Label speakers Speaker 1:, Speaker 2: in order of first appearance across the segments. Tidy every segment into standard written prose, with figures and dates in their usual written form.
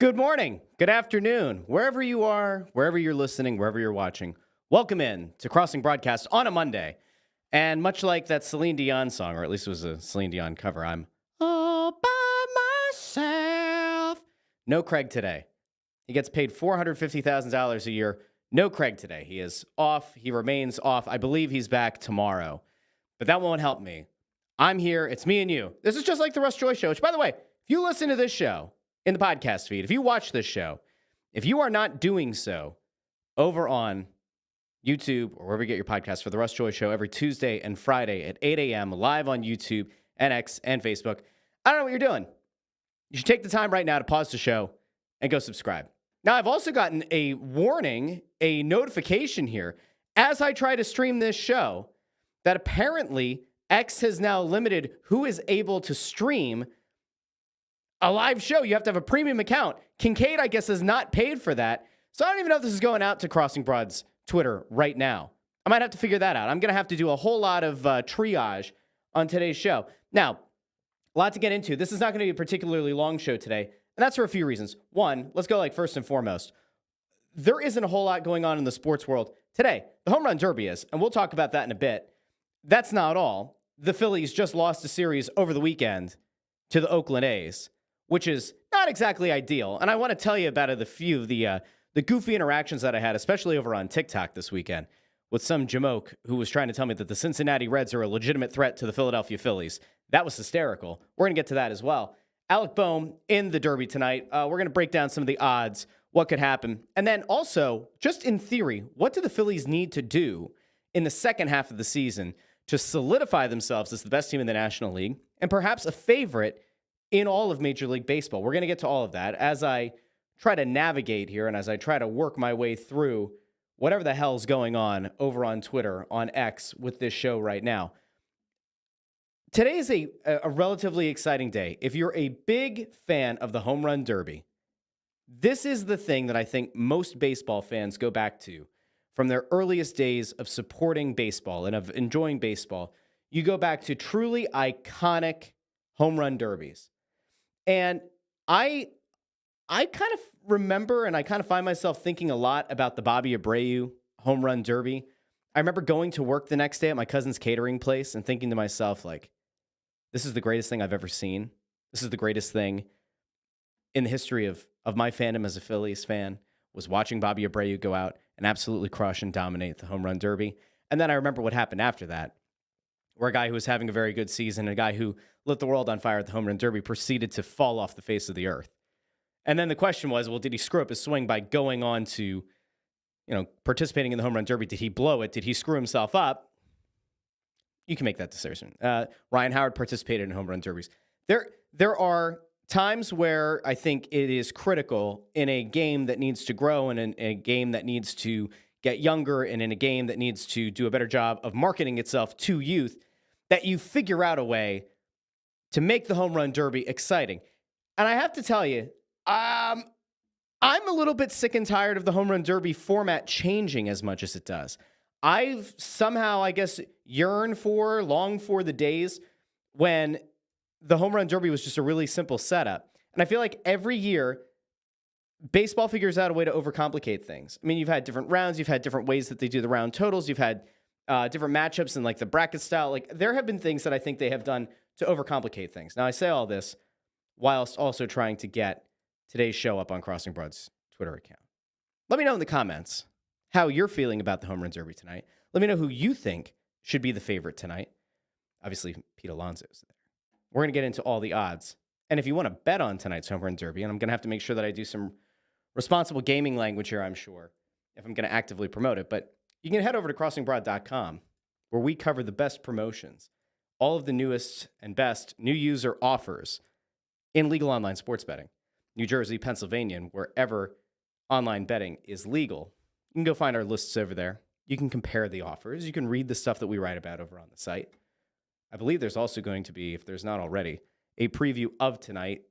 Speaker 1: Good morning, good afternoon, wherever you are, wherever you're listening, wherever you're watching. Welcome in to Crossing Broadcast on a Monday. And much like that Celine Dion song, or at least it was a Celine Dion cover, I'm all by myself. No Craig today. He gets paid $450,000 a year. No Craig today. He is off. He remains off. I believe he's back tomorrow. But that won't help me. I'm here. It's me and you. This is just like the Russ Joy Show, which, by the way, if you listen to this show in the podcast feed, if you watch this show, if you are not doing so over on YouTube or wherever you get your podcasts for the Russ Joy Show every Tuesday and Friday at 8 a.m. live on YouTube and X and Facebook, I don't know what you're doing. You should take the time right now to pause the show and go subscribe. Now, I've also gotten a warning, a notification here as I try to stream this show that apparently X has now limited who is able to stream a live show. You have to have a premium account. Kincaid, I guess, is not paid for that. So I don't even know if this is going out to Crossing Broad's Twitter right now. I might have to figure that out. I'm going to have to do a whole lot of triage on today's show. Now, a lot to get into. This is not going to be a particularly long show today, and that's for a few reasons. One, let's go first and foremost. There isn't a whole lot going on in the sports world today. The home run derby is, and we'll talk about that in a bit. That's not all. The Phillies just lost a series over the weekend to the Oakland A's, which is not exactly ideal. And I want to tell you about the goofy interactions that I had, especially over on TikTok this weekend, with some jamoke who was trying to tell me that the Cincinnati Reds are a legitimate threat to the Philadelphia Phillies. That was hysterical. We're going to get to that as well. Alec Boehm in the Derby tonight. We're going to break down some of the odds, what could happen. And then also, just in theory, what do the Phillies need to do in the second half of the season to solidify themselves as the best team in the National League and perhaps a favorite in all of Major League Baseball? We're going to get to all of that as I try to navigate here and as I try to work my way through whatever the hell's going on over on Twitter, on X, with this show right now. Today is a relatively exciting day. If you're a big fan of the Home Run Derby, this is the thing that I think most baseball fans go back to from their earliest days of supporting baseball and of enjoying baseball. You go back to truly iconic home run derbies. And I kind of remember and I kind of find myself thinking a lot about the Bobby Abreu home run derby. I remember going to work the next day at my cousin's catering place and thinking to myself, like, this is the greatest thing I've ever seen. This is the greatest thing in the history of my fandom as a Phillies fan, was watching Bobby Abreu go out and absolutely crush and dominate the home run derby. And then I remember what happened after that, where a guy who was having a very good season, a guy who lit the world on fire at the home run derby, proceeded to fall off the face of the earth. And then the question was, well, did he screw up his swing by going on to, participating in the home run derby? Did he blow it? Did he screw himself up? You can make that decision. Ryan Howard participated in home run derbies. There are times where I think it is critical in a game that needs to grow and in a game that needs to get younger and in a game that needs to do a better job of marketing itself to youth, that you figure out a way to make the home run derby exciting. And I have to tell you, I'm a little bit sick and tired of the home run derby format changing as much as it does. I've somehow, I guess, long for the days when the home run derby was just a really simple setup. And I feel like every year, baseball figures out a way to overcomplicate things. I mean, you've had different rounds. You've had different ways that they do the round totals. You've had different matchups and like the bracket style. Like, there have been things that I think they have done to overcomplicate things. Now, I say all this whilst also trying to get today's show up on Crossing Broad's Twitter account. Let me know in the comments how you're feeling about the home run derby tonight. Let me know who you think should be the favorite tonight. Obviously, Pete Alonso's there. We're going to get into all the odds. And if you want to bet on tonight's home run derby, and I'm going to have to make sure that I do some responsible gaming language here, I'm sure, if I'm going to actively promote it. But you can head over to crossingbroad.com, where we cover the best promotions, all of the newest and best new user offers in legal online sports betting. New Jersey, Pennsylvania, and wherever online betting is legal. You can go find our lists over there. You can compare the offers. You can read the stuff that we write about over on the site. I believe there's also going to be, if there's not already, a preview of tonight,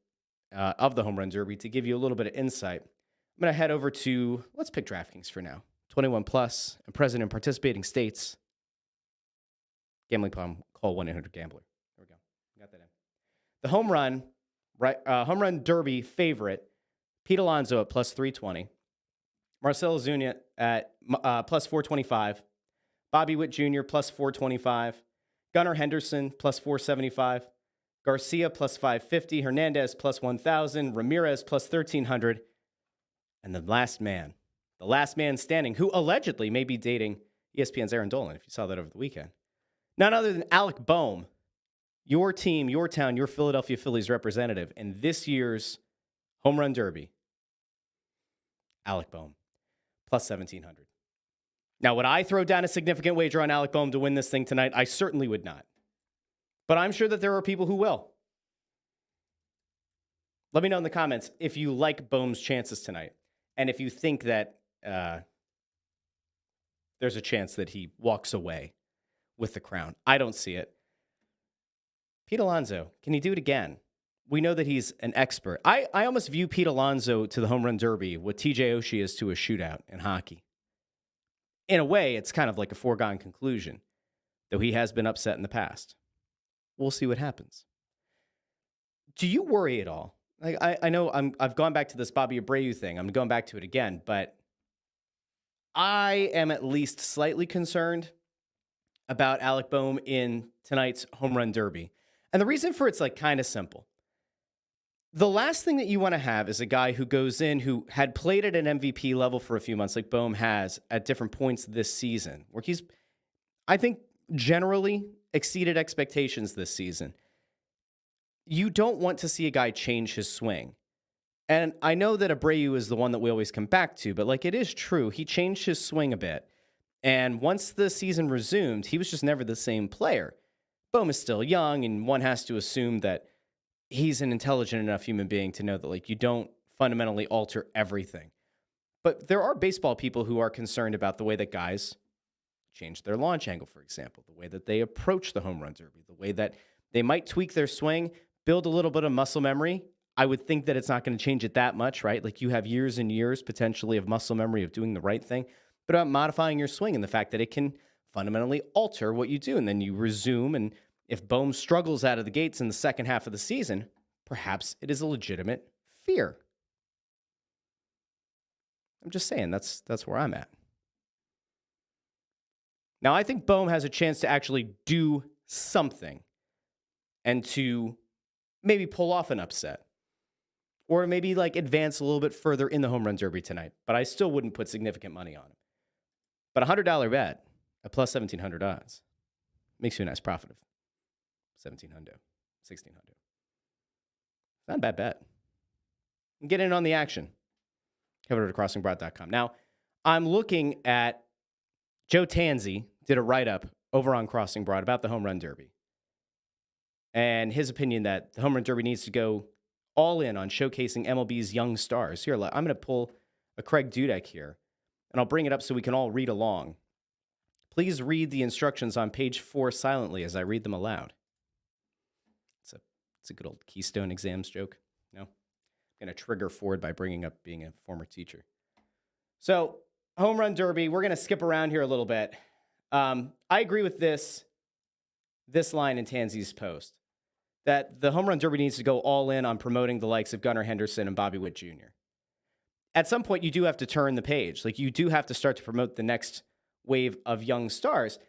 Speaker 1: of the home run derby, to give you a little bit of insight. I'm going to head over to, let's pick DraftKings for now. 21 plus and present in participating states. Gambling problem, call 1-800-GAMBLER. There we go. Got that in. The home run derby favorite, Pete Alonso at plus 320. Marcell Ozuna at plus 425. Bobby Witt Jr. plus 425. Gunnar Henderson plus 475. Garcia plus 550. Hernandez plus 1,000. Ramirez plus 1,300. And the last man standing, who allegedly may be dating ESPN's Aaron Dolan, if you saw that over the weekend. None other than Alec Boehm, your team, your town, your Philadelphia Phillies representative in this year's Home Run Derby. Alec Boehm, plus 1,700. Now, would I throw down a significant wager on Alec Boehm to win this thing tonight? I certainly would not. But I'm sure that there are people who will. Let me know in the comments if you like Boehm's chances tonight. And if you think that there's a chance that he walks away with the crown. I don't see it. Pete Alonso, can he do it again? We know that he's an expert. I almost view Pete Alonso to the Home Run Derby what TJ Oshie is to a shootout in hockey. In a way, it's kind of like a foregone conclusion, though he has been upset in the past. We'll see what happens. Do you worry at all? Like I know I've gone back to this Bobby Abreu thing. I'm going back to it again, but I am at least slightly concerned about Alec Boehm in tonight's Home Run Derby. And the reason for it's like kind of simple. The last thing that you want to have is a guy who goes in who had played at an MVP level for a few months, like Boehm has at different points this season, where he's, I think, generally exceeded expectations this season. You don't want to see a guy change his swing. And I know that Abreu is the one that we always come back to, but like it is true, he changed his swing a bit. And once the season resumed, he was just never the same player. Boehm is still young, and one has to assume that he's an intelligent enough human being to know that like you don't fundamentally alter everything. But there are baseball people who are concerned about the way that guys change their launch angle, for example, the way that they approach the Home Run Derby, the way that they might tweak their swing, build a little bit of muscle memory. I would think that it's not going to change it that much, right? Like you have years and years potentially of muscle memory of doing the right thing, but about modifying your swing and the fact that it can fundamentally alter what you do. And then you resume. And if Boehm struggles out of the gates in the second half of the season, perhaps it is a legitimate fear. I'm just saying that's where I'm at. Now, I think Boehm has a chance to actually do something and to maybe pull off an upset or maybe like advance a little bit further in the Home Run Derby tonight, but I still wouldn't put significant money on him. But a $100 bet at plus 1,700 odds makes you a nice profit of 1,700, 1,600. Not a bad bet. Get in on the action. Head over to crossingbroad.com. Now, I'm looking at Joe Tanzi did a write-up over on Crossing Broad about the Home Run Derby. And his opinion that the Home Run Derby needs to go all in on showcasing MLB's young stars. Here, I'm going to pull a Craig Dudek here, and I'll bring it up so we can all read along. Please read the instructions on page 4 silently as I read them aloud. It's a good old Keystone exams joke. No? I'm going to trigger Ford by bringing up being a former teacher. So, Home Run Derby, we're going to skip around here a little bit. I agree with this line in Tanzi's post, that the Home Run Derby needs to go all in on promoting the likes of Gunnar Henderson and Bobby Witt Jr. At some point, you do have to turn the page. Like, you do have to start to promote the next wave of young stars.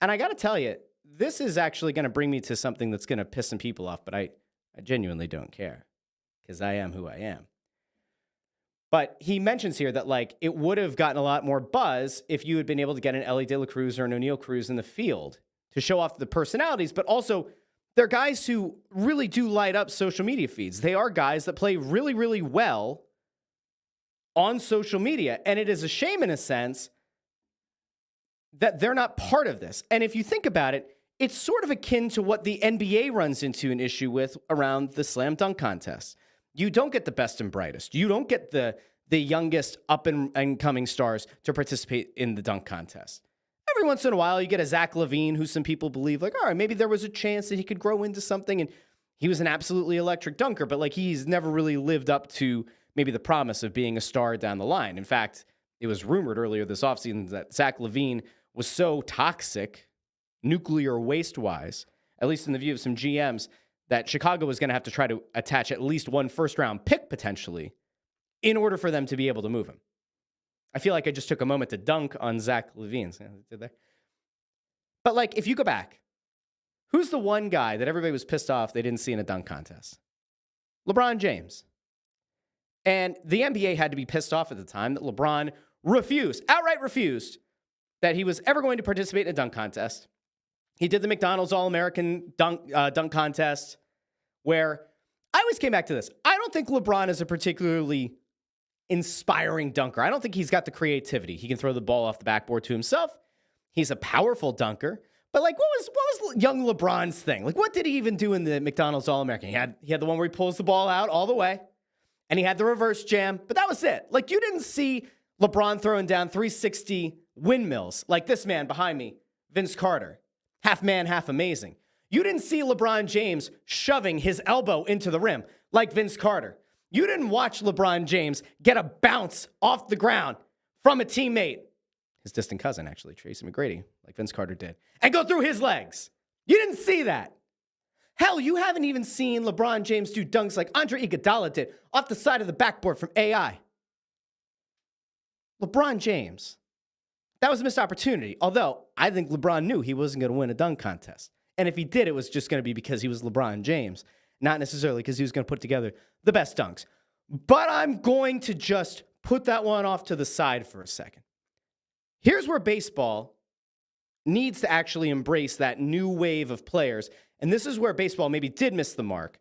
Speaker 1: And I got to tell you, this is actually going to bring me to something that's going to piss some people off, but I genuinely don't care because I am who I am. But he mentions here that, like, it would have gotten a lot more buzz if you had been able to get an Ellie De La Cruz or an O'Neill Cruz in the field to show off the personalities, but also they're guys who really do light up social media feeds. They are guys that play really, really well on social media. And it is a shame, in a sense, that they're not part of this. And if you think about it, it's sort of akin to what the NBA runs into an issue with around the slam dunk contest. You don't get the best and brightest. You don't get the youngest up and coming stars to participate in the dunk contest. Every once in a while, you get a Zach LaVine, who some people believe, like, all right, maybe there was a chance that he could grow into something, and he was an absolutely electric dunker, but like he's never really lived up to maybe the promise of being a star down the line. In fact, it was rumored earlier this offseason that Zach LaVine was so toxic, nuclear waste-wise, at least in the view of some GMs, that Chicago was going to have to try to attach at least one first-round pick potentially in order for them to be able to move him. I feel like I just took a moment to dunk on Zach LaVine. Did there? But like, if you go back, who's the one guy that everybody was pissed off they didn't see in a dunk contest? LeBron James. And the NBA had to be pissed off at the time that LeBron outright refused, that he was ever going to participate in a dunk contest. He did the McDonald's All-American dunk contest, where I always came back to this. I don't think LeBron is a particularly inspiring dunker. I don't think he's got the creativity. He can throw the ball off the backboard to himself. He's a powerful dunker. But like, what was young LeBron's thing? Like, what did he even do in the McDonald's All-American? He had the one where he pulls the ball out all the way, and he had the reverse jam, but that was it. Like, you didn't see LeBron throwing down 360 windmills like this man behind me, Vince Carter. Half man, half amazing. You didn't see LeBron James shoving his elbow into the rim like Vince Carter. You didn't watch LeBron James get a bounce off the ground from a teammate, his distant cousin, actually, Tracy McGrady, like Vince Carter did, and go through his legs. You didn't see that. Hell, you haven't even seen LeBron James do dunks like Andre Iguodala did off the side of the backboard from AI. LeBron James, that was a missed opportunity. Although, I think LeBron knew he wasn't going to win a dunk contest. And if he did, it was just going to be because he was LeBron James, not necessarily because he was going to put together the best dunks. But I'm going to just put that one off to the side for a second. Here's where baseball needs to actually embrace that new wave of players. And this is where baseball maybe did miss the mark,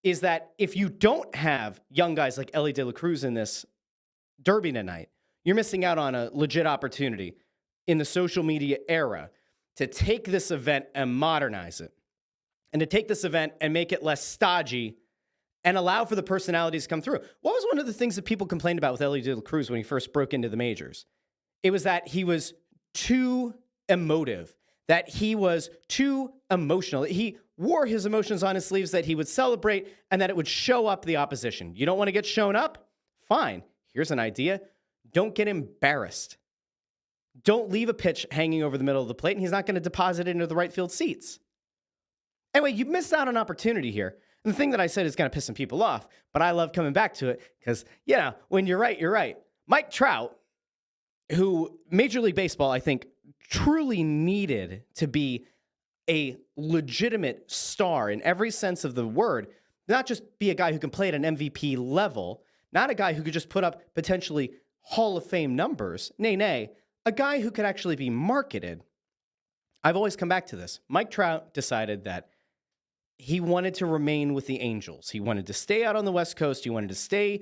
Speaker 1: is that if you don't have young guys like Elly De La Cruz in this derby tonight, you're missing out on a legit opportunity in the social media era to take this event and modernize it, and to take this event and make it less stodgy and allow for the personalities to come through. What was one of the things that people complained about with Elly De La Cruz when he first broke into the majors? It was that he was too emotive, that he was too emotional. He wore his emotions on his sleeves, that he would celebrate, and that it would show up the opposition. You don't want to get shown up? Fine. Here's an idea. Don't get embarrassed. Don't leave a pitch hanging over the middle of the plate, and he's not going to deposit it into the right field seats. Anyway, you missed out on an opportunity here. And the thing that I said is going to piss some people off, but I love coming back to it because, when you're right, you're right. Mike Trout, who Major League Baseball, I think, truly needed to be a legitimate star in every sense of the word, not just be a guy who can play at an MVP level, not a guy who could just put up potentially Hall of Fame numbers. Nay, a guy who could actually be marketed. I've always come back to this. Mike Trout decided that he wanted to remain with the Angels. He wanted to stay out on the West Coast. He wanted to stay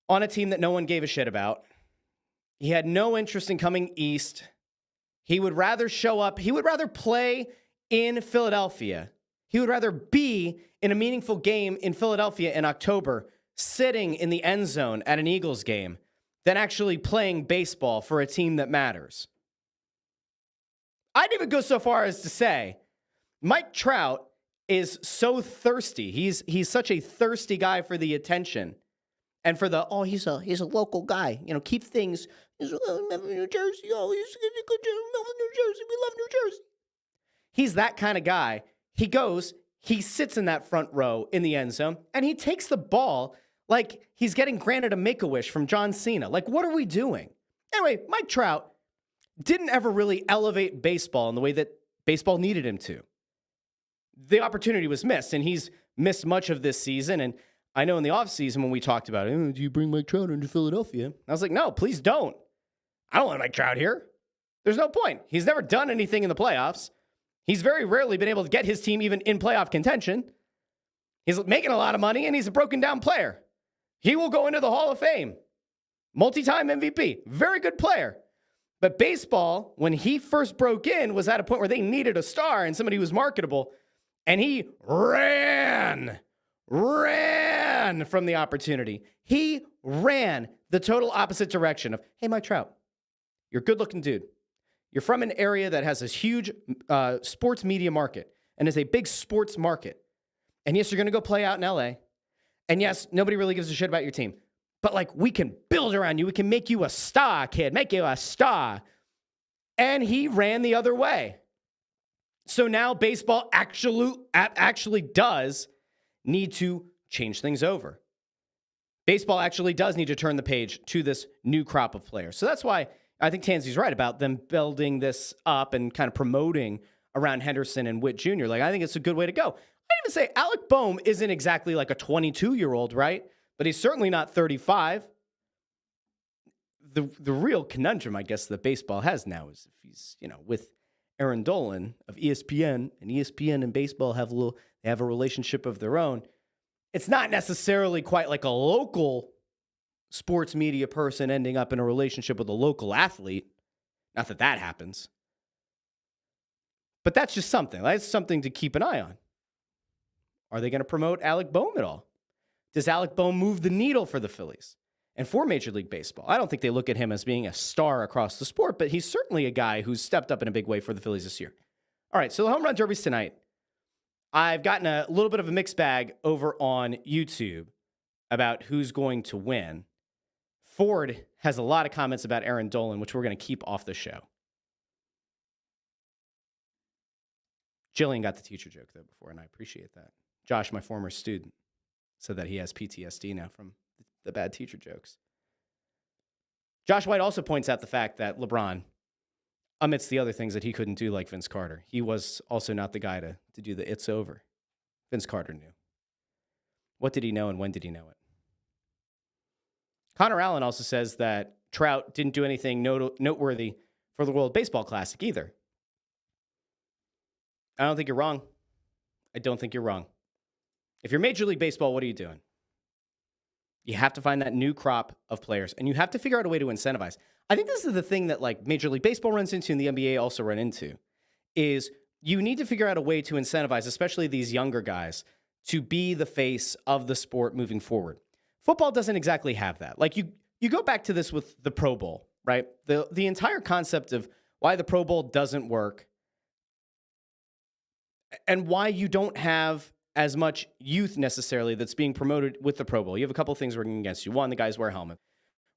Speaker 1: on a team that no one gave a shit about. He had no interest in coming east. He would rather show up. He would rather play in Philadelphia. He would rather be in a meaningful game in Philadelphia in October, sitting in the end zone at an Eagles game, than actually playing baseball for a team that matters. I'd even go so far as to say Mike Trout is so thirsty. He's such a thirsty guy for the attention and for the, he's a local guy. Keep things, New Jersey. He's a good New Jersey. We love New Jersey. He's that kind of guy. He sits in that front row in the end zone, and he takes the ball like he's getting granted a Make-A-Wish from John Cena. Like, what are we doing? Anyway, Mike Trout didn't ever really elevate baseball in the way that baseball needed him to. The opportunity was missed, and he's missed much of this season. And I know in the offseason when we talked about, do you bring Mike Trout into Philadelphia? I was like, no, please don't. I don't want Mike Trout here. There's no point. He's never done anything in the playoffs. He's very rarely been able to get his team even in playoff contention. He's making a lot of money, and he's a broken down player. He will go into the Hall of Fame. Multi-time MVP. Very good player. But baseball, when he first broke in, was at a point where they needed a star and somebody who was marketable. And he ran from the opportunity. He ran the total opposite direction of, hey, Mike Trout, you're a good-looking dude. You're from an area that has this huge sports media market and is a big sports market. And yes, you're going to go play out in LA. And yes, nobody really gives a shit about your team. But, we can build around you. We can make you a star, kid. Make you a star. And he ran the other way. So now baseball actually does need to change things over. Baseball actually does need to turn the page to this new crop of players. So that's why I think Tansy's right about them building this up and kind of promoting around Henderson and Witt Jr. Like, I think it's a good way to go. I'd even say Alec Boehm isn't exactly like a 22-year-old, right? But he's certainly not 35. The real conundrum, I guess, that baseball has now is if he's, with Aaron Dolan of ESPN, and ESPN and baseball they have a relationship of their own. It's not necessarily quite like a local sports media person ending up in a relationship with a local athlete. Not that that happens. But that's just something. That's something to keep an eye on. Are they going to promote Alec Boehm at all? Does Alec Boehm move the needle for the Phillies and for Major League Baseball? I don't think they look at him as being a star across the sport, but he's certainly a guy who's stepped up in a big way for the Phillies this year. All right, so the home run derbies tonight. I've gotten a little bit of a mixed bag over on YouTube about who's going to win. Ford has a lot of comments about Aaron Dolan, which we're going to keep off the show. Jillian got the teacher joke, though, before, and I appreciate that. Josh, my former student, said that he has PTSD now from the bad teacher jokes. Josh White also points out the fact that LeBron, amidst the other things that he couldn't do like Vince Carter, he was also not the guy to do the it's over. Vince Carter knew. What did he know and when did he know it? Connor Allen also says that Trout didn't do anything noteworthy for the World Baseball Classic either. I don't think you're wrong. I don't think you're wrong. If you're Major League Baseball, what are you doing? You have to find that new crop of players, and you have to figure out a way to incentivize. I think this is the thing that like Major League Baseball runs into and the NBA also run into, is you need to figure out a way to incentivize, especially these younger guys, to be the face of the sport moving forward. Football doesn't exactly have that. Like you go back to this with the Pro Bowl, right? The entire concept of why the Pro Bowl doesn't work and why you don't have as much youth necessarily that's being promoted with the Pro Bowl. You have a couple of things working against you. One, the guys wear a helmet,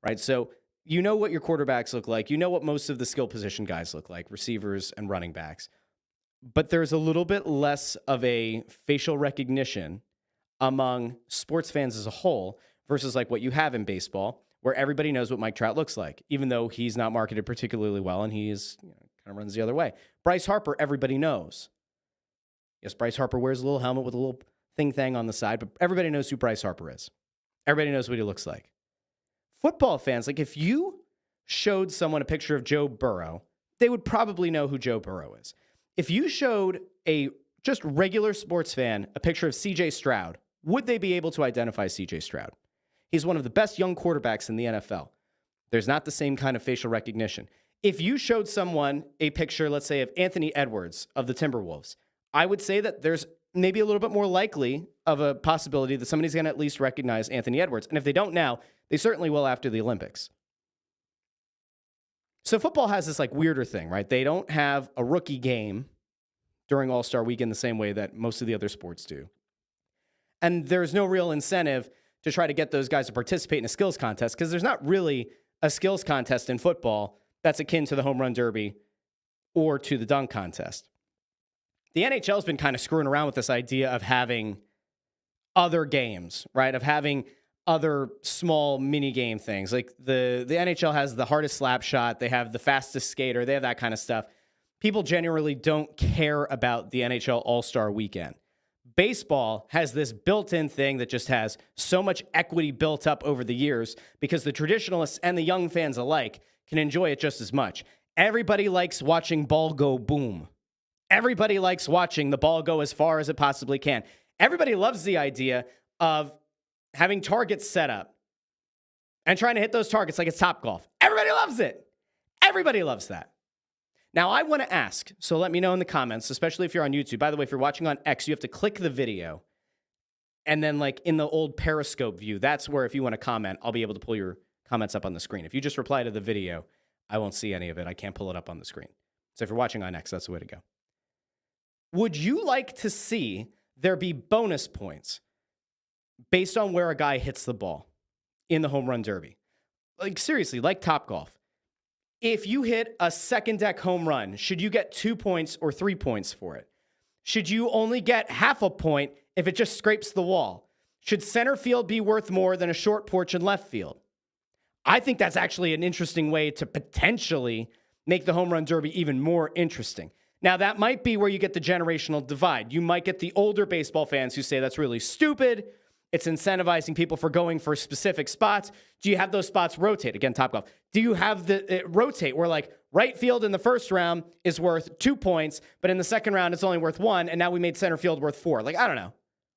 Speaker 1: right? So you know what your quarterbacks look like. You know what most of the skill position guys look like, receivers and running backs. But there's a little bit less of a facial recognition among sports fans as a whole versus like what you have in baseball, where everybody knows what Mike Trout looks like, even though he's not marketed particularly well and he is, kind of runs the other way. Bryce Harper, everybody knows. Yes, Bryce Harper wears a little helmet with a little thing on the side, but everybody knows who Bryce Harper is. Everybody knows what he looks like. Football fans, like if you showed someone a picture of Joe Burrow, they would probably know who Joe Burrow is. If you showed a just regular sports fan a picture of C.J. Stroud, would they be able to identify C.J. Stroud? He's one of the best young quarterbacks in the NFL. There's not the same kind of facial recognition. If you showed someone a picture, let's say, of Anthony Edwards of the Timberwolves, I would say that there's maybe a little bit more likely of a possibility that somebody's going to at least recognize Anthony Edwards. And if they don't now, they certainly will after the Olympics. So football has this like weirder thing, right? They don't have a rookie game during All-Star Weekend the same way that most of the other sports do. And there's no real incentive to try to get those guys to participate in a skills contest because there's not really a skills contest in football that's akin to the home run derby or to the dunk contest. The NHL has been kind of screwing around with this idea of having other games, right? Of having other small mini game things. Like the NHL has the hardest slap shot. They have the fastest skater. They have that kind of stuff. People generally don't care about the NHL All-Star Weekend. Baseball has this built-in thing that just has so much equity built up over the years because the traditionalists and the young fans alike can enjoy it just as much. Everybody likes watching ball go boom. Everybody likes watching the ball go as far as it possibly can. Everybody loves the idea of having targets set up and trying to hit those targets like it's Topgolf. Everybody loves it. Everybody loves that. Now, I want to ask, so let me know in the comments, especially if you're on YouTube. By the way, if you're watching on X, you have to click the video. And then, like, in the old Periscope view, that's where if you want to comment, I'll be able to pull your comments up on the screen. If you just reply to the video, I won't see any of it. I can't pull it up on the screen. So if you're watching on X, that's the way to go. Would you like to see there be bonus points based on where a guy hits the ball in the home run derby? Like, seriously, like Topgolf. If you hit a second deck home run, should you get 2 points or 3 points for it? Should you only get half a point if it just scrapes the wall? Should center field be worth more than a short porch in left field? I think that's actually an interesting way to potentially make the home run derby even more interesting. Now, that might be where you get the generational divide. You might get the older baseball fans who say that's really stupid. It's incentivizing people for going for specific spots. Do you have those spots rotate? Again, Topgolf. Do you have it rotate where like right field in the first round is worth 2 points, but in the second round it's only worth 1, and now we made center field worth 4? Like, I don't know.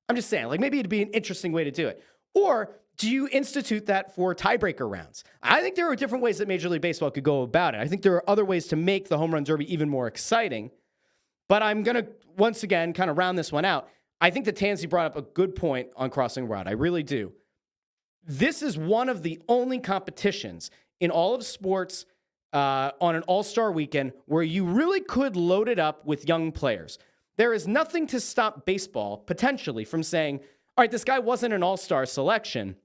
Speaker 1: I'm just saying, like, maybe it'd be an interesting way to do it. Or do you institute that for tiebreaker rounds? I think there are different ways that Major League Baseball could go about it. I think there are other ways to make the home run derby even more exciting. But I'm going to, once again, kind of round this one out. I think that Tansy brought up a good point on Crossing Broad. I really do. This is one of the only competitions in all of sports on an all-star weekend where you really could load it up with young players. There is nothing to stop baseball potentially from saying, all right, this guy wasn't an all-star selection.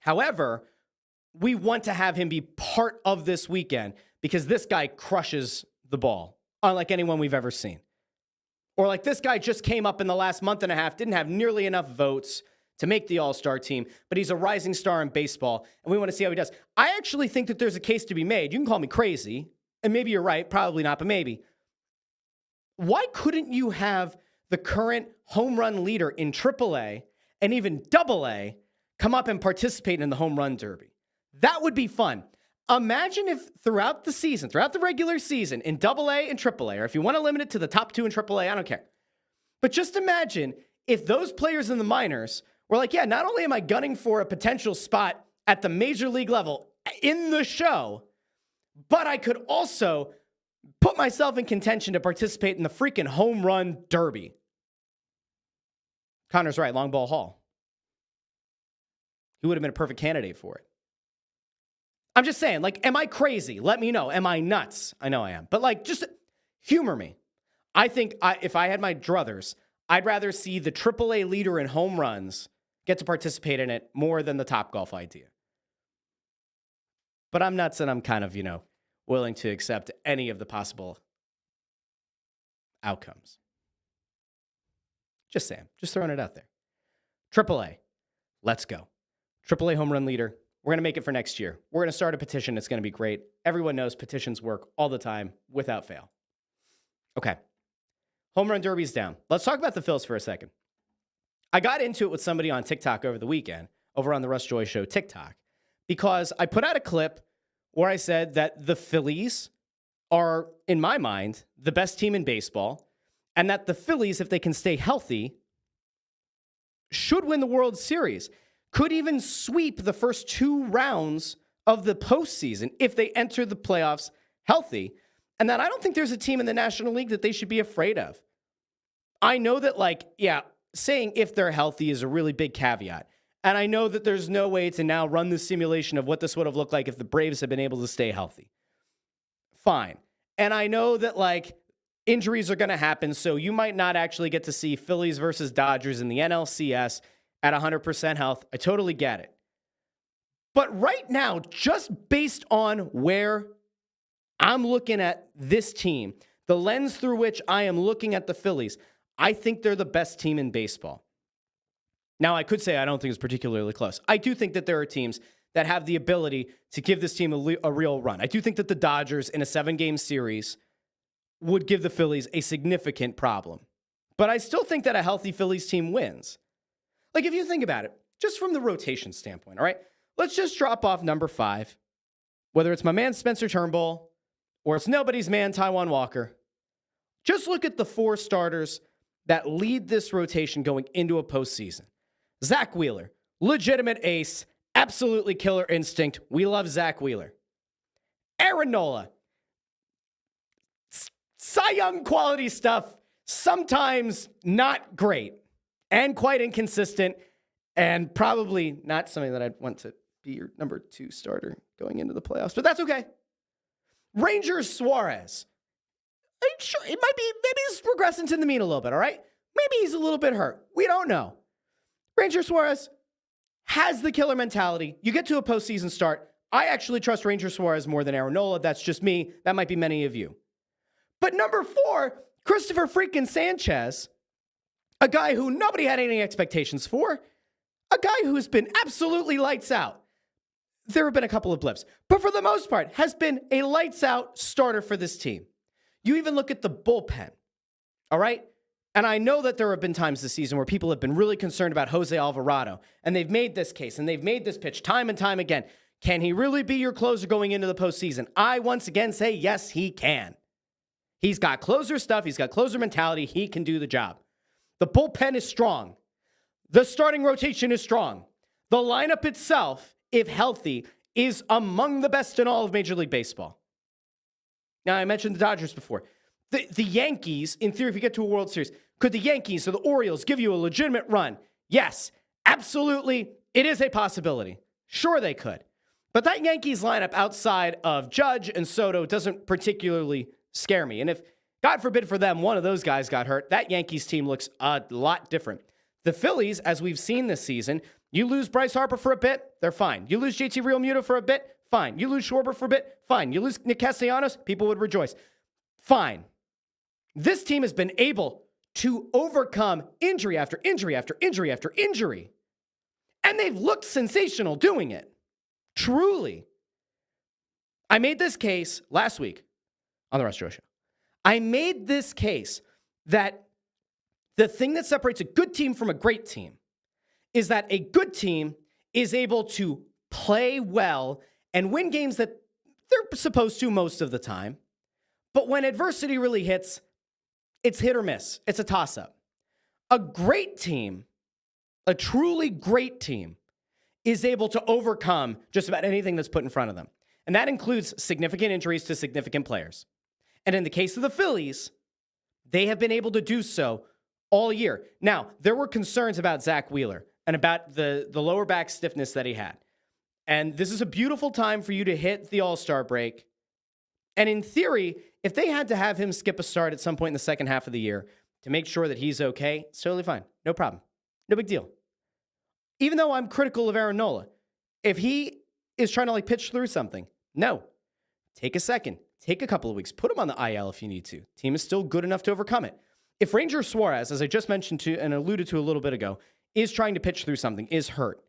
Speaker 1: However, we want to have him be part of this weekend because this guy crushes the ball, unlike anyone we've ever seen. Or like this guy just came up in the last month and a half, didn't have nearly enough votes to make the all-star team, but he's a rising star in baseball, and we want to see how he does. I actually think that there's a case to be made. You can call me crazy, and maybe you're right, probably not, but maybe. Why couldn't you have the current home run leader in AAA and even AA come up and participate in the home run derby? That would be fun. Imagine if throughout the season, throughout the regular season, in AA and AAA, or if you want to limit it to the top 2 in AAA, I don't care. But just imagine if those players in the minors were like, yeah, not only am I gunning for a potential spot at the major league level in the show, but I could also put myself in contention to participate in the freaking home run derby. Connor's right, long ball Hall. He would have been a perfect candidate for it. I'm just saying, like, am I crazy? Let me know. Am I nuts? I know I am. But, like, just humor me. I think if I had my druthers, I'd rather see the AAA leader in home runs get to participate in it more than the Topgolf idea. But I'm nuts, and I'm kind of, willing to accept any of the possible outcomes. Just saying. Just throwing it out there. AAA. Let's go. AAA home run leader. We're going to make it for next year. We're going to start a petition. It's going to be great. Everyone knows petitions work all the time without fail. Okay. Home run derby's down. Let's talk about the Phillies for a second. I got into it with somebody on TikTok over the weekend, over on the Russ Joy Show TikTok, because I put out a clip where I said that the Phillies are, in my mind, the best team in baseball, and that the Phillies, if they can stay healthy, should win the World Series. Could even sweep the first 2 rounds of the postseason if they enter the playoffs healthy. And that I don't think there's a team in the National League that they should be afraid of. I know that, saying if they're healthy is a really big caveat. And I know that there's no way to now run the simulation of what this would have looked like if the Braves had been able to stay healthy. Fine. And I know that, injuries are going to happen, so you might not actually get to see Phillies versus Dodgers in the NLCS at 100% health. I totally get it. But right now, just based on where I'm looking at this team, the lens through which I am looking at the Phillies, I think they're the best team in baseball. Now, I could say I don't think it's particularly close. I do think that there are teams that have the ability to give this team a real run. I do think that the Dodgers in a 7-game series would give the Phillies a significant problem. But I still think that a healthy Phillies team wins. If you think about it, just from the rotation standpoint, all right? Let's just drop off number 5, whether it's my man Spencer Turnbull or it's nobody's man Taijuan Walker. Just look at the 4 starters that lead this rotation going into a postseason. Zach Wheeler, legitimate ace, absolutely killer instinct. We love Zach Wheeler. Aaron Nola, Cy Young quality stuff, sometimes not great. And quite inconsistent, and probably not something that I'd want to be your number 2 starter going into the playoffs, but that's okay. Ranger Suarez. Sure, maybe he's regressing to the mean a little bit, all right? Maybe he's a little bit hurt. We don't know. Ranger Suarez has the killer mentality. You get to a postseason start. I actually trust Ranger Suarez more than Aaron Nola. That's just me. That might be many of you. But number 4, Christopher freaking Sanchez, a guy who nobody had any expectations for, a guy who's been absolutely lights out. There have been a couple of blips, but for the most part, has been a lights out starter for this team. You even look at the bullpen, all right? And I know that there have been times this season where people have been really concerned about Jose Alvarado, and they've made this case, and they've made this pitch time and time again. Can he really be your closer going into the postseason? I once again say yes, he can. He's got closer stuff. He's got closer mentality. He can do the job. The bullpen is strong. The starting rotation is strong. The lineup itself, if healthy, is among the best in all of Major League Baseball. Now, I mentioned the Dodgers before. The Yankees, in theory, if you get to a World Series, could the Yankees or the Orioles give you a legitimate run? Yes, absolutely. It is a possibility. Sure, they could. But that Yankees lineup outside of Judge and Soto doesn't particularly scare me. And if, God forbid for them, one of those guys got hurt, that Yankees team looks a lot different. The Phillies, as we've seen this season, you lose Bryce Harper for a bit, they're fine. You lose JT Realmuto for a bit, fine. You lose Schwarber for a bit, fine. You lose Nick Castellanos, people would rejoice. Fine. This team has been able to overcome injury after injury after injury after injury. And they've looked sensational doing it. Truly. I made this case last week on the Russ Joy Show. I made this case that the thing that separates a good team from a great team is that a good team is able to play well and win games that they're supposed to most of the time. But when adversity really hits, it's hit or miss. It's a toss-up. A great team, a truly great team, is able to overcome just about anything that's put in front of them. And that includes significant injuries to significant players. And in the case of the Phillies, they have been able to do so all year. Now, there were concerns about Zach Wheeler and about the lower back stiffness that he had. And this is a beautiful time for you to hit the All-Star break. And in theory, if they had to have him skip a start at some point in the second half of the year to make sure that he's okay, it's totally fine. No problem. No big deal. Even though I'm critical of Aaron Nola, if he is trying to pitch through something, no. Take a second. Take a couple of weeks. Put him on the IL if you need to. Team is still good enough to overcome it. If Ranger Suarez, as I just mentioned to and alluded to a little bit ago, is trying to pitch through something, is hurt,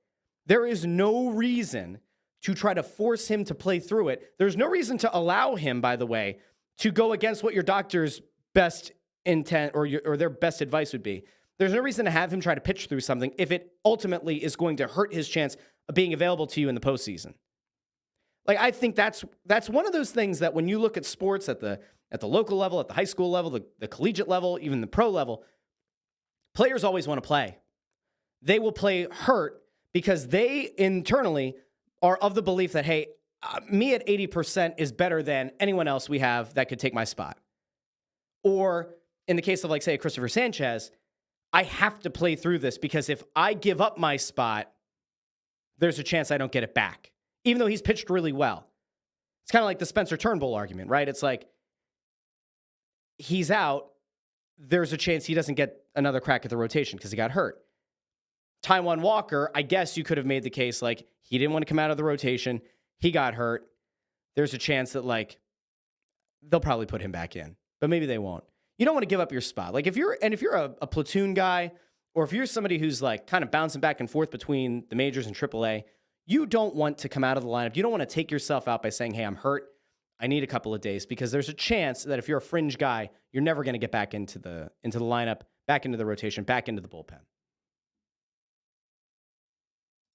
Speaker 1: there is no reason to try to force him to play through it. There's no reason to allow him, by the way, to go against what your doctor's best intent or their best advice would be. There's no reason to have him try to pitch through something if it ultimately is going to hurt his chance of being available to you in the postseason. I think that's one of those things that when you look at sports at the local level, at the high school level, the collegiate level, even the pro level, players always want to play. They will play hurt because they internally are of the belief that, hey, me at 80% is better than anyone else we have that could take my spot. Or in the case of, say, Christopher Sanchez, I have to play through this because if I give up my spot, there's a chance I don't get it back, even though he's pitched really well. It's kind of like the Spencer Turnbull argument, right? It's like he's out. There's a chance he doesn't get another crack at the rotation because he got hurt. Taijuan Walker, I guess you could have made the case he didn't want to come out of the rotation. He got hurt. There's a chance that they'll probably put him back in, but maybe they won't. You don't want to give up your spot. If you're a platoon guy, or if you're somebody who's kind of bouncing back and forth between the majors and AAA, you don't want to come out of the lineup. You don't want to take yourself out by saying, hey, I'm hurt. I need a couple of days, because there's a chance that if you're a fringe guy, you're never going to get back into the lineup, back into the rotation, back into the bullpen.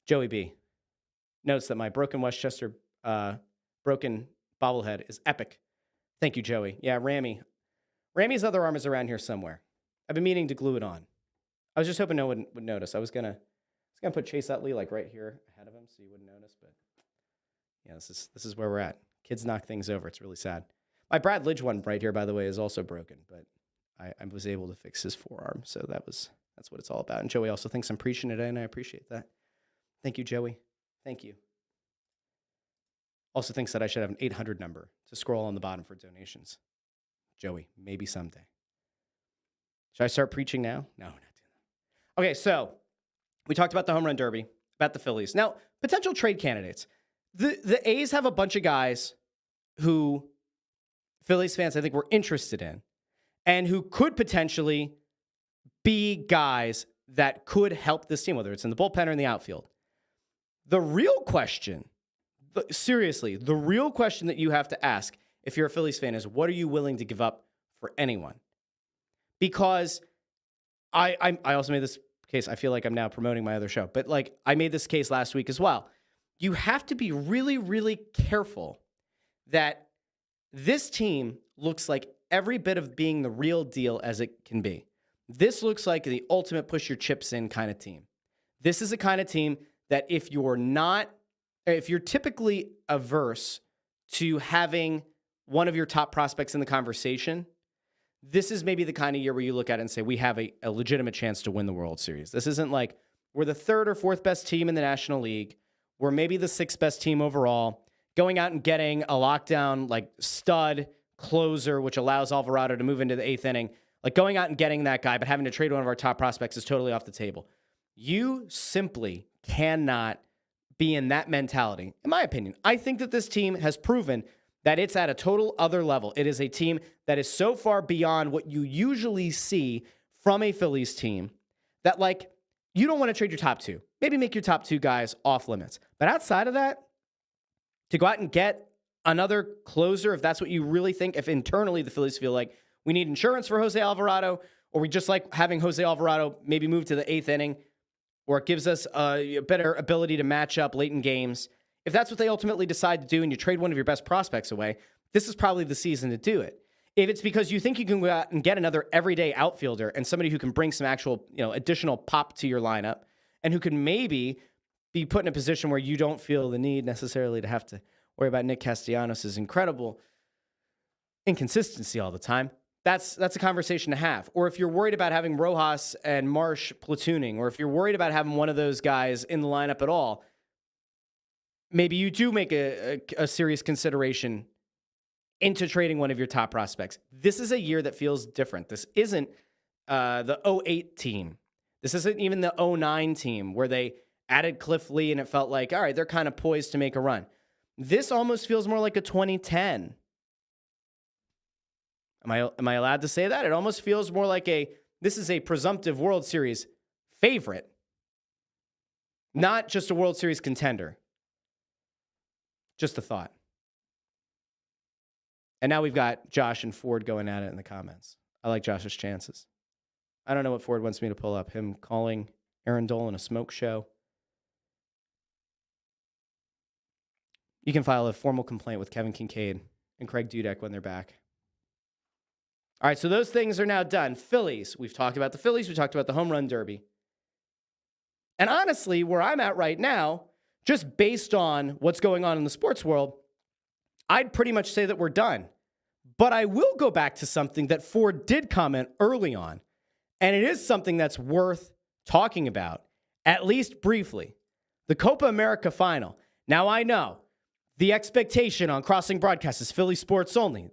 Speaker 1: Joey B notes that my broken Westchester broken bobblehead is epic. Thank you, Joey. Yeah, Rammy's other arm is around here somewhere. I've been meaning to glue it on. I was just hoping no one would notice. I was gonna put Chase Utley right here ahead of him so you wouldn't notice. But yeah, this is where we're at. Kids knock things over. It's really sad. My Brad Lidge one right here, by the way, is also broken, but I was able to fix his forearm, so that's what it's all about. And Joey also thinks I'm preaching today, and I appreciate that. Thank you, Joey. Thank you. Also thinks that I should have an 800 number to scroll on the bottom for donations. Joey, maybe someday. Should I start preaching now? No, we're not doing that. Okay, so we talked about the home run derby, about the Phillies. Now, potential trade candidates. The A's have a bunch of guys who Phillies fans, I think, were interested in and who could potentially be guys that could help this team, whether it's in the bullpen or in the outfield. The real question, seriously, the real question that you have to ask if you're a Phillies fan is, what are you willing to give up for anyone? Because I also made this case. I feel like I'm now promoting my other show, but like I made this case last week as well. You have to be really, really careful that this team looks like every bit of being the real deal as it can be. This looks like the ultimate push your chips in kind of team. This is a kind of team that if you're typically averse to having one of your top prospects in the conversation, this is maybe the kind of year where you look at it and say, we have a legitimate chance to win the World Series. This isn't like we're the third or fourth best team in the National League. We're maybe the sixth best team overall. Going out and getting a lockdown, like stud closer, which allows Alvarado to move into the eighth inning. Like going out and getting that guy, but having to trade one of our top prospects is totally off the table. You simply cannot be in that mentality. In my opinion, I think that this team has proven that it's at a total other level. It is a team that is so far beyond what you usually see from a Phillies team that, like, you don't want to trade your top two. Maybe make your top two guys off limits. But outside of that, to go out and get another closer, if that's what you really think, if internally the Phillies feel like we need insurance for Jose Alvarado, or we just like having Jose Alvarado maybe move to the eighth inning, or it gives us a better ability to match up late in games. If that's what they ultimately decide to do and you trade one of your best prospects away, this is probably the season to do it. If it's because you think you can go out and get another everyday outfielder and somebody who can bring some actual, additional pop to your lineup and who can maybe be put in a position where you don't feel the need necessarily to have to worry about Nick Castellanos' incredible inconsistency all the time, that's a conversation to have. Or if you're worried about having Rojas and Marsh platooning, or if you're worried about having one of those guys in the lineup at all, maybe you do make a serious consideration into trading one of your top prospects. This is a year that feels different. This isn't the 08 team. This isn't even the 09 team where they added Cliff Lee and it felt like, all right, they're kind of poised to make a run. This almost feels more like a 2010. Am I allowed to say that? It almost feels more like this is a presumptive World Series favorite, not just a World Series contender. Just a thought. And now we've got Josh and Ford going at it in the comments. I like Josh's chances. I don't know what Ford wants me to pull up. Him calling Aaron Dolan a smoke show. You can file a formal complaint with Kevin Kincaid and Craig Dudek when they're back. All right, so those things are now done. Phillies. We've talked about the Phillies. We talked about the home run derby. And honestly, where I'm at right now, just based on what's going on in the sports world, I'd pretty much say that we're done. But I will go back to something that Ford did comment early on, and it is something that's worth talking about, at least briefly. The Copa America final. Now, I know the expectation on Crossing Broadcast is Philly sports only.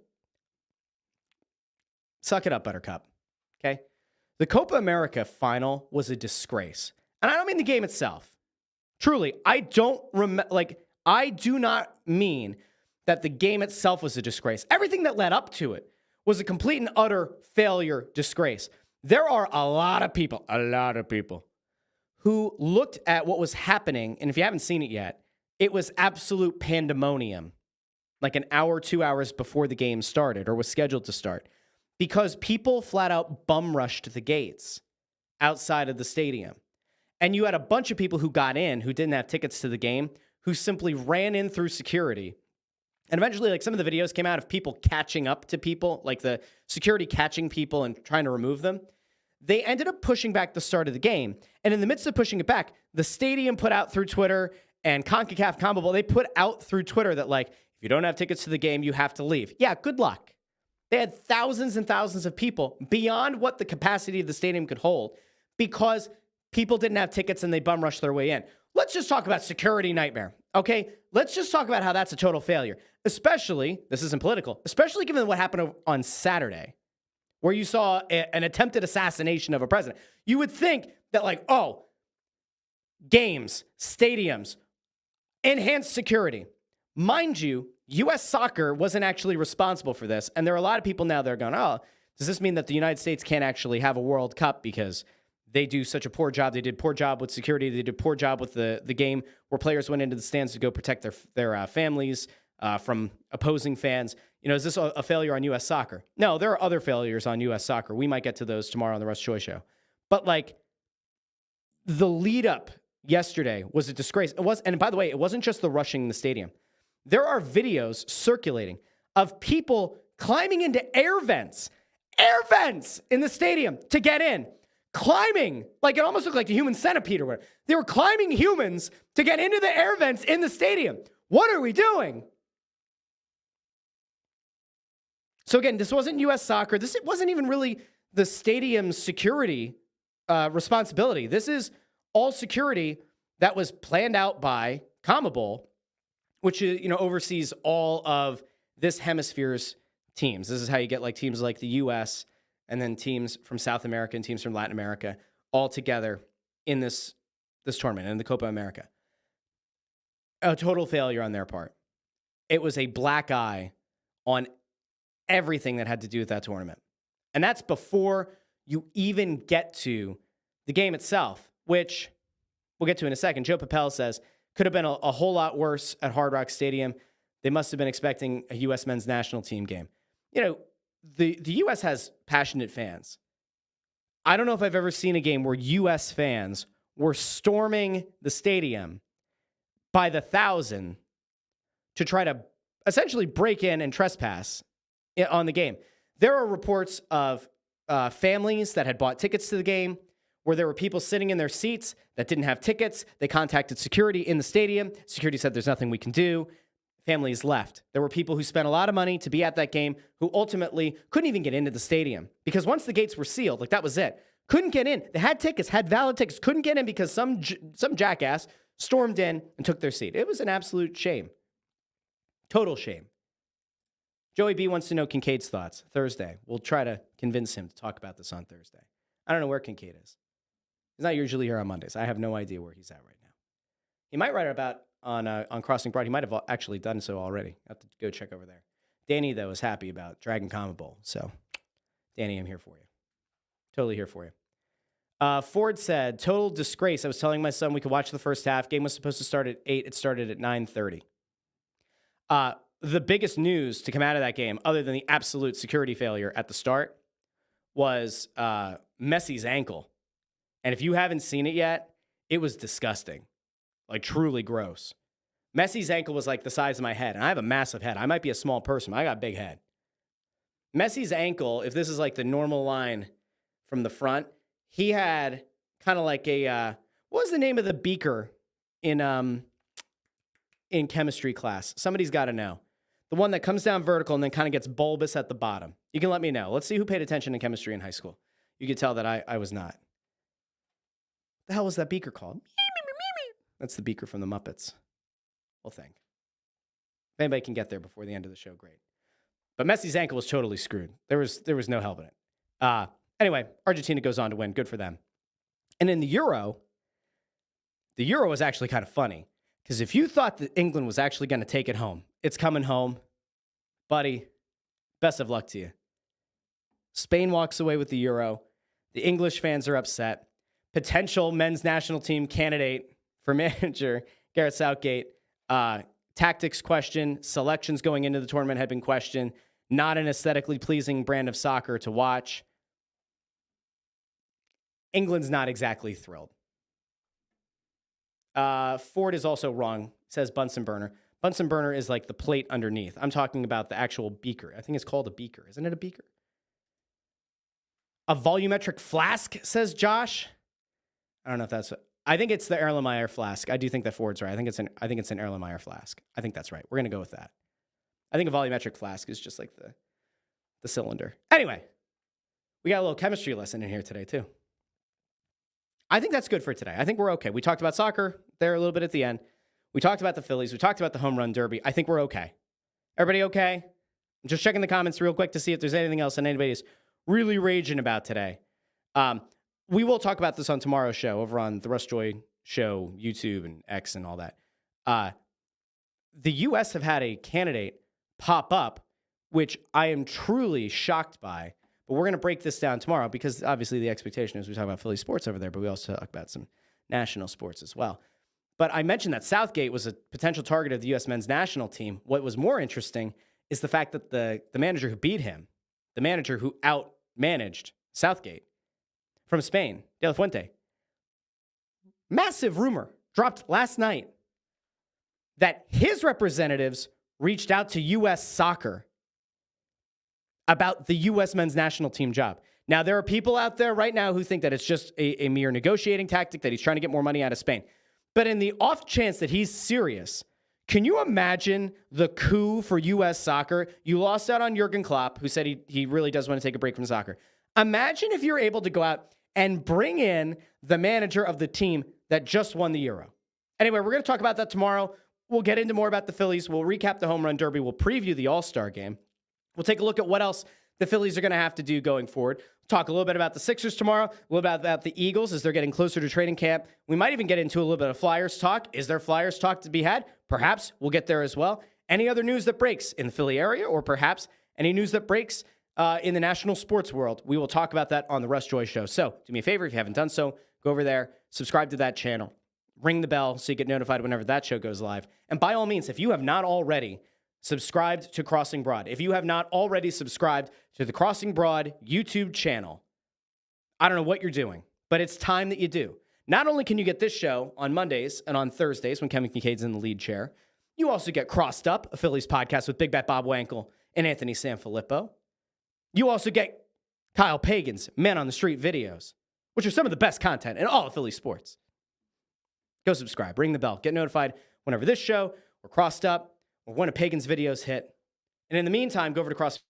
Speaker 1: Suck it up, Buttercup. Okay? The Copa America final was a disgrace. And I don't mean the game itself. Truly, I do not mean that the game itself was a disgrace. Everything that led up to it was a complete and utter failure disgrace. There are a lot of people who looked at what was happening, and if you haven't seen it yet, it was absolute pandemonium, like an hour, 2 hours before the game started or was scheduled to start, because people flat out bum rushed the gates outside of the stadium. And you had a bunch of people who got in who didn't have tickets to the game, who simply ran in through security. And eventually, like, some of the videos came out of people catching up to people, like the security catching people and trying to remove them. They ended up pushing back the start of the game. And in the midst of pushing it back, the stadium put out through Twitter and CONCACAF CONMEBOL, they put out through Twitter that, like, if you don't have tickets to the game, you have to leave. Yeah, good luck. They had thousands and thousands of people beyond what the capacity of the stadium could hold because people didn't have tickets and they bum rushed their way in. Let's just talk about security nightmare, okay? Let's just talk about how that's a total failure, especially, this isn't political, especially given what happened on Saturday, where you saw an attempted assassination of a president. You would think that, like, oh, games, stadiums, enhanced security. Mind you, U.S. Soccer wasn't actually responsible for this, and there are a lot of people now that are going, oh, does this mean that the United States can't actually have a World Cup because they do such a poor job. They did poor job with security. They did poor job with the game where players went into the stands to go protect their families from opposing fans. Is this a failure on U.S. soccer? No, there are other failures on U.S. soccer. We might get to those tomorrow on the Russ Joy Show. But the lead up yesterday was a disgrace. And by the way, it wasn't just the rushing the stadium. There are videos circulating of people climbing into air vents in the stadium to get in. Climbing, it almost looked like a human centipede or whatever. They were climbing humans to get into the air vents in the stadium. What are we doing? So again, this wasn't U.S. soccer. This wasn't even really the stadium's security responsibility. This is all security that was planned out by CONMEBOL, which oversees all of this hemisphere's teams. This is how you get teams like the U.S. and then teams from South America and teams from Latin America all together in this tournament, in the Copa America. A total failure on their part. It was a black eye on everything that had to do with that tournament. And that's before you even get to the game itself, which we'll get to in a second. Joe Papel says, could have been a whole lot worse at Hard Rock Stadium. They must have been expecting a U.S. men's national team game. The U.S. has passionate fans. I don't know if I've ever seen a game where U.S. fans were storming the stadium by the thousand to try to essentially break in and trespass on the game. There are reports of families that had bought tickets to the game where there were people sitting in their seats that didn't have tickets. They contacted security in the stadium. Security said there's nothing we can do. Families left. There were people who spent a lot of money to be at that game who ultimately couldn't even get into the stadium because once the gates were sealed, that was it. Couldn't get in. They had tickets, had valid tickets, couldn't get in because some jackass stormed in and took their seat. It was an absolute shame. Total shame. Joey B wants to know Kincaid's thoughts. Thursday. We'll try to convince him to talk about this on Thursday. I don't know where Kincaid is. He's not usually here on Mondays. I have no idea where he's at right now. He might write about on Crossing Broad. He might have actually done so already. I have to go check over there. Danny, though, is happy about Dragon CONMEBOL. So, Danny, I'm here for you. Totally here for you. Ford said, total disgrace. I was telling my son we could watch the first half. Game was supposed to start at 8. It started at 9:30. The biggest news to come out of that game, other than the absolute security failure at the start, was Messi's ankle. And if you haven't seen it yet, it was disgusting. Truly gross. Messi's ankle was the size of my head. And I have a massive head. I might be a small person, but I got a big head. Messi's ankle, if this is the normal line from the front, he had kind of what was the name of the beaker in chemistry class? Somebody's got to know. The one that comes down vertical and then kind of gets bulbous at the bottom. You can let me know. Let's see who paid attention in chemistry in high school. You could tell that I was not. The hell was that beaker called? That's the beaker from the Muppets. We'll think. If anybody can get there before the end of the show, great. But Messi's ankle was totally screwed. There was no help in it. Anyway, Argentina goes on to win. Good for them. And in the Euro was actually kind of funny. Because if you thought that England was actually going to take it home, it's coming home. Buddy, best of luck to you. Spain walks away with the Euro. The English fans are upset. Potential men's national team candidate for manager, Gareth Southgate. Tactics question. Selections going into the tournament had been questioned. Not an aesthetically pleasing brand of soccer to watch. England's not exactly thrilled. Ford is also wrong, says Bunsen burner. Bunsen burner is the plate underneath. I'm talking about the actual beaker. I think it's called a beaker. Isn't it a beaker? A volumetric flask, says Josh. I don't know if that's... I think it's the Erlenmeyer flask. I do think that Ford's right. I think it's an Erlenmeyer flask. I think that's right. We're going to go with that. I think a volumetric flask is just the cylinder. Anyway, we got a little chemistry lesson in here today, too. I think that's good for today. I think we're okay. We talked about soccer there a little bit at the end. We talked about the Phillies. We talked about the home run derby. I think we're okay. Everybody okay? I'm just checking the comments real quick to see if there's anything else that anybody's really raging about today. We will talk about this on tomorrow's show over on the Russ Joy Show, YouTube and X and all that. The U.S. have had a candidate pop up, which I am truly shocked by. But we're going to break this down tomorrow because obviously the expectation is we talk about Philly sports over there, but we also talk about some national sports as well. But I mentioned that Southgate was a potential target of the U.S. men's national team. What was more interesting is the fact that the manager who beat him, the manager who out-managed Southgate from Spain, De La Fuente, massive rumor dropped last night that his representatives reached out to U.S. Soccer about the U.S. men's national team job. Now, there are people out there right now who think that it's just a mere negotiating tactic, that he's trying to get more money out of Spain. But in the off chance that he's serious, can you imagine the coup for U.S. soccer? You lost out on Jurgen Klopp, who said he really does want to take a break from soccer. Imagine if you're able to go out and bring in the manager of the team that just won the Euro. Anyway, we're going to talk about that tomorrow. We'll get into more about the Phillies. We'll recap the home run derby. We'll preview the All-Star game. We'll take a look at what else the Phillies are going to have to do going forward. Talk a little bit about the Sixers tomorrow, a little bit about the Eagles as they're getting closer to training camp. We might even get into a little bit of Flyers talk. Is there Flyers talk to be had? Perhaps. We'll get there as well. Any other news that breaks in the Philly area, or perhaps any news that breaks in the national sports world, we will talk about that on the Russ Joy Show. So do me a favor, if you haven't done so, go over there, subscribe to that channel, ring the bell so you get notified whenever that show goes live. And by all means, if you have not already subscribed to Crossing Broad, if you have not already subscribed to the Crossing Broad YouTube channel, I don't know what you're doing, but it's time that you do. Not only can you get this show on Mondays and on Thursdays when Kevin Kincaid's in the lead chair, you also get Crossed Up, a Phillies podcast with Big Bat Bob Wankel and Anthony Sanfilippo. You also get Kyle Pagan's Man on the Street videos, which are some of the best content in all of Philly sports. Go subscribe, ring the bell, get notified whenever this show or Crossed Up or one of Pagan's videos hit. And in the meantime, go over to Cross